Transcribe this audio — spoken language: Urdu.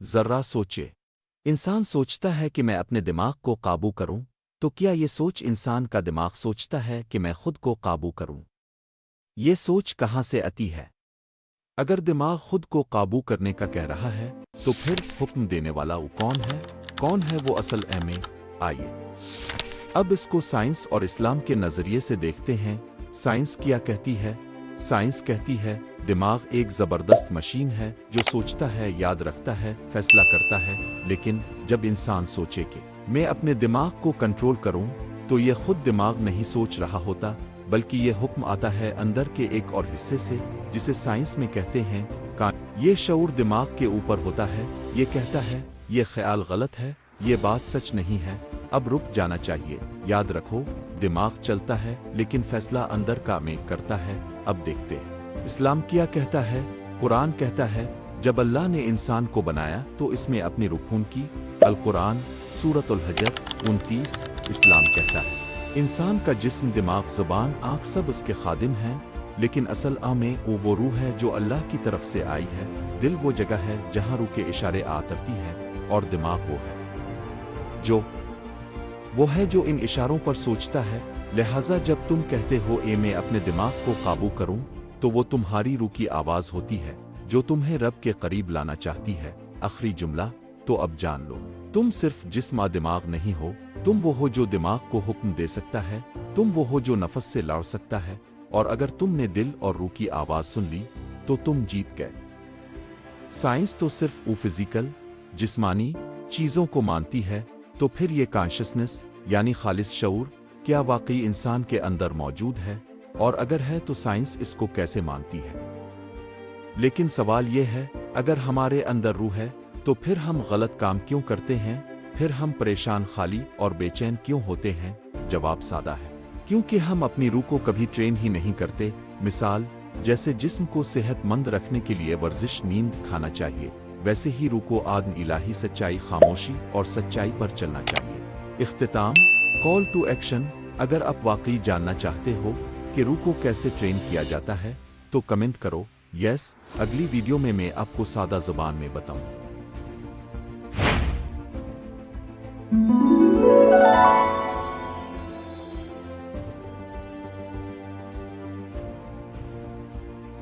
ذرا سوچے، انسان سوچتا ہے کہ میں اپنے دماغ کو قابو کروں، تو کیا یہ سوچ انسان کا دماغ سوچتا ہے کہ میں خود کو قابو کروں؟ یہ سوچ کہاں سے آتی ہے؟ اگر دماغ خود کو قابو کرنے کا کہہ رہا ہے تو پھر حکم دینے والا وہ کون ہے؟ کون ہے وہ اصل اہم؟ آئیے اب اس کو سائنس اور اسلام کے نظریے سے دیکھتے ہیں۔ سائنس کیا کہتی ہے؟ سائنس کہتی ہے دماغ ایک زبردست مشین ہے جو سوچتا ہے، یاد رکھتا ہے، فیصلہ کرتا ہے، لیکن جب انسان سوچے کہ میں اپنے دماغ کو کنٹرول کروں تو یہ خود دماغ نہیں سوچ رہا ہوتا، بلکہ یہ حکم آتا ہے اندر کے ایک اور حصے سے جسے سائنس میں کہتے ہیں کان۔ یہ شعور دماغ کے اوپر ہوتا ہے، یہ کہتا ہے یہ خیال غلط ہے، یہ بات سچ نہیں ہے، اب رک جانا چاہیے۔ یاد رکھو، دماغ چلتا ہے لیکن فیصلہ اندر کا میں کرتا ہے۔ اب دیکھتے ہیں اسلام کیا کہتا ہے۔ قرآن کہتا ہے جب اللہ نے انسان کو بنایا تو اس میں اپنی روح پھونک کی۔ القرآن سورۃ الحجر 29۔ اسلام کہتا ہے انسان کا جسم، دماغ، زبان، آنکھ سب اس کے خادم ہیں، لیکن اصل میں وہ روح ہے جو اللہ کی طرف سے آئی ہے۔ دل وہ جگہ ہے جہاں روح کے اشارے آترتی ہیں، اور دماغ وہ ہے جو ان اشاروں پر سوچتا ہے۔ لہٰذا جب تم کہتے ہو میں اپنے دماغ کو قابو کروں تو وہ تمہاری روح کی آواز ہوتی ہے جو تمہیں رب کے قریب لانا چاہتی ہے۔ آخری جملہ تو اب جان لو، تم صرف جسم دماغ نہیں ہو، تم وہ ہو جو دماغ کو حکم دے سکتا ہے، تم وہ ہو جو نفس سے لڑ سکتا ہے، اور اگر تم نے دل اور روح کی آواز سن لی تو تم جیت گئے۔ سائنس تو صرف فزیکل جسمانی چیزوں کو مانتی ہے، تو پھر یہ کانشسنس یعنی خالص شعور کیا واقعی انسان کے اندر موجود ہے؟ اور اگر ہے تو سائنس اس کو کیسے مانتی ہے؟ لیکن سوال یہ ہے اگر ہمارے اندر روح ہے تو پھر ہم غلط کام کیوں کرتے ہیں؟ پھر ہم پریشان، خالی اور بے چین کیوں ہوتے ہیں؟ جواب سادہ ہے، کیونکہ ہم اپنی روح کو کبھی ٹرین ہی نہیں کرتے۔ مثال جیسے جسم کو صحت مند رکھنے کے لیے ورزش، نیند، کھانا چاہیے، ویسے ہی روح کو آدم الہی سچائی، خاموشی اور سچائی پر چلنا چاہیے۔ اختتام، کال ٹو ایکشن۔ اگر آپ واقعی جاننا چاہتے ہو کہ روح کو کیسے ٹرین کیا جاتا ہے تو کمنٹ کرو یس۔ اگلی ویڈیو میں آپ کو سادہ زبان میں بتاؤں۔